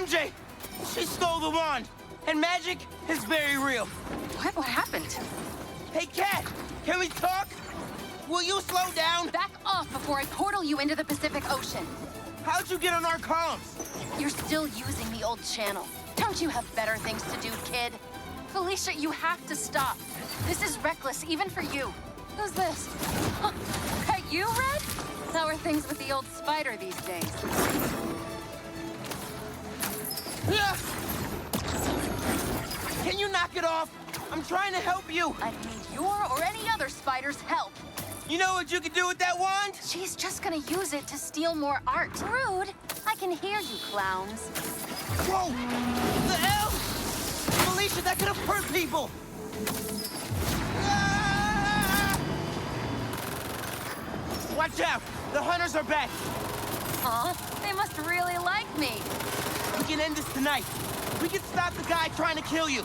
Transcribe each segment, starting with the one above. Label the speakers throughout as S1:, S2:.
S1: MJ! She stole the wand! And magic is very real.
S2: What happened?
S1: Hey, Cat! Can we talk? Will you slow down?
S2: Back off before I portal you into the Pacific Ocean.
S1: How'd you get on our comms?
S2: You're still using the old channel. Don't you have better things to do, kid? Felicia, you have to stop. This is reckless, even for you. Who's this? Huh, that you, Red? How are things with the old spider these days?
S1: Yeah. Can you knock it off? I'm trying to help you.
S2: I need your or any other spider's help.
S1: You know what you can do with that wand?
S2: She's just gonna use it to steal more art. Rude. I can hear you, clowns.
S1: Whoa! The hell? Felicia, that could have hurt people! Ah! Watch out! The hunters are back!
S2: Huh? They must really like me.
S1: We can end this tonight. We can stop the guy trying to kill you.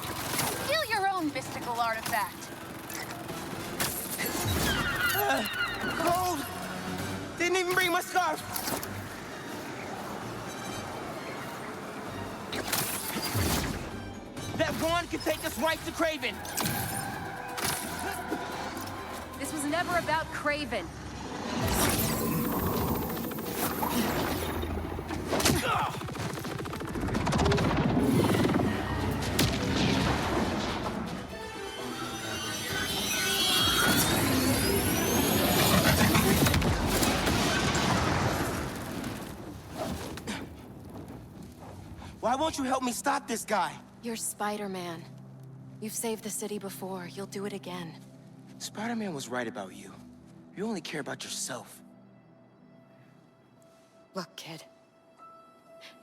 S2: Steal your own mystical artifact.
S1: Cold! Didn't even bring my scarf! That wand can take us right to Craven!
S2: This was never about Craven.
S1: Why won't you help me stop this guy?
S2: You're Spider-Man. You've saved the city before. You'll do it again.
S1: Spider-Man was right about you. You only care about yourself.
S2: Look, kid.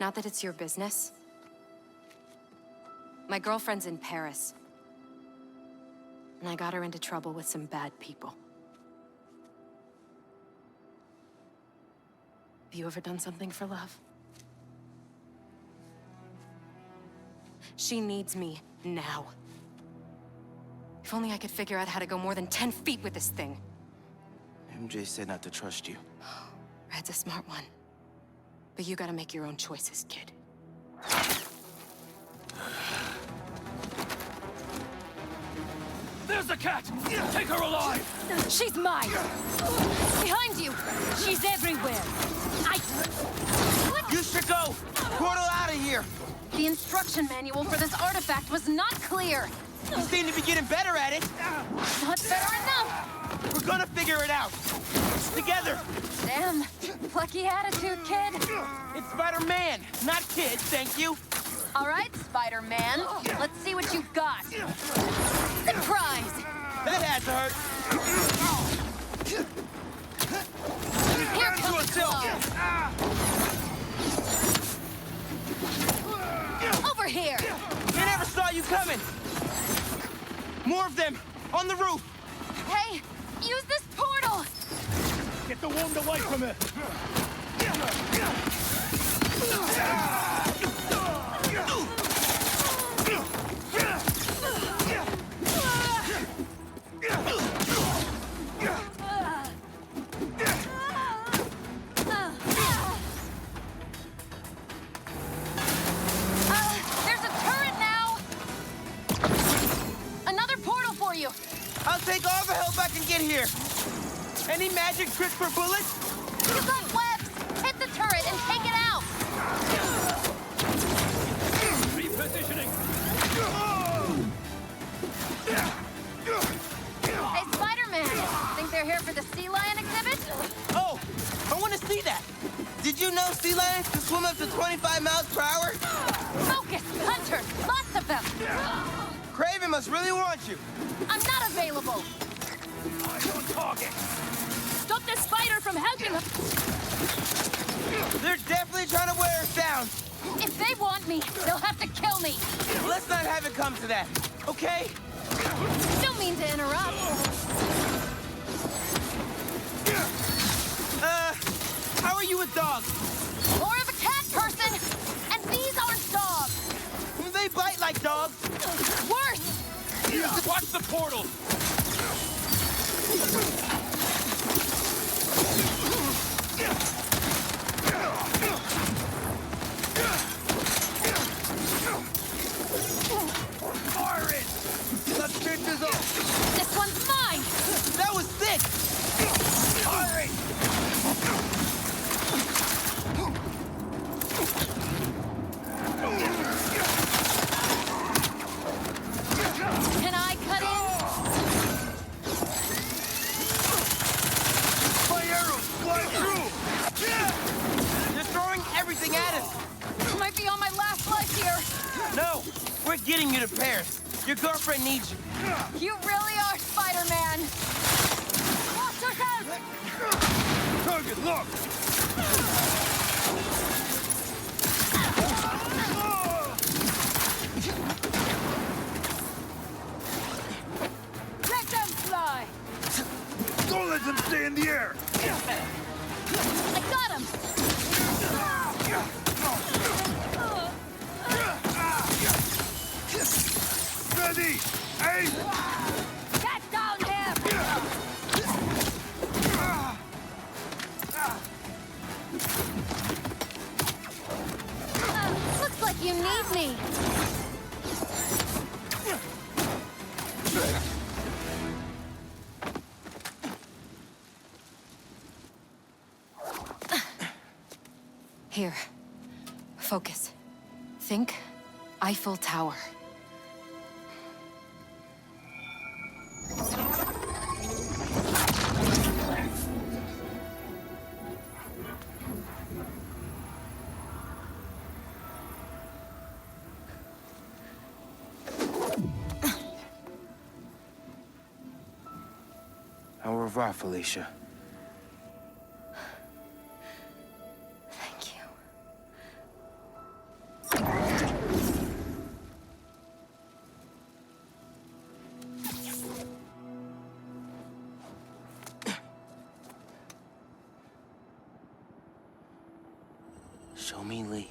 S2: Not that it's your business. My girlfriend's in Paris. And I got her into trouble with some bad people. Have you ever done something for love? She needs me now. If only I could figure out how to go more than 10 feet with this thing.
S1: MJ said not to trust you.
S2: Red's a smart one. But you gotta make your own choices, kid.
S3: There's the cat! Take her alive!
S2: She's mine! Behind you! She's everywhere!
S1: You should go! Portal out of here!
S2: The instruction manual for this artifact was not clear!
S1: You seem to be getting better at it!
S2: Not better enough!
S1: We're gonna figure it out! Together!
S2: Damn, plucky attitude, kid.
S1: It's Spider-Man, not kid, thank you!
S2: All right, Spider-Man. Let's see what you've got. Surprise!
S1: That had to hurt!
S2: Here comes the blow. Over here!
S1: They never saw you coming! More of them! On the roof!
S2: Hey, use this portal!
S3: Get the wand away from her!
S2: There's a turret now! Another portal for you!
S1: I'll take all the help I can get here! Any magic tricks for bullets?
S2: You got webs! Hit the turret and take it out!
S3: Repositioning!
S2: Hey, Spider-Man! Think they're here for the sea lion exhibit?
S1: Oh, I want to see that! Did you know sea lions can swim up to 25 miles per hour?
S2: Focus! Hunters! Lots of them!
S1: Craven must really want you!
S2: I'm not available!
S3: Eyes on target!
S2: Stop this spider from helping us!
S1: They're definitely trying to wear us down!
S2: If they want me, they'll have to kill me!
S1: Let's not have it come to that, okay?
S2: Don't mean to interrupt.
S1: How are you with dogs?
S2: More of a cat person! And these aren't dogs!
S1: They bite like dogs!
S2: Worse!
S3: Watch the portal!
S1: sending you to Paris. Your girlfriend needs you.
S2: You really are Spider-Man! Watch yourself!
S3: Target, look!
S2: Let them fly!
S3: Don't let them stay in the air!
S2: I got him!
S3: Ready! Aim!
S2: Get down him! Looks like you need me. Here. Focus. Think Eiffel Tower.
S1: Au revoir, Felicia.
S2: Thank you.
S1: Show me Lee.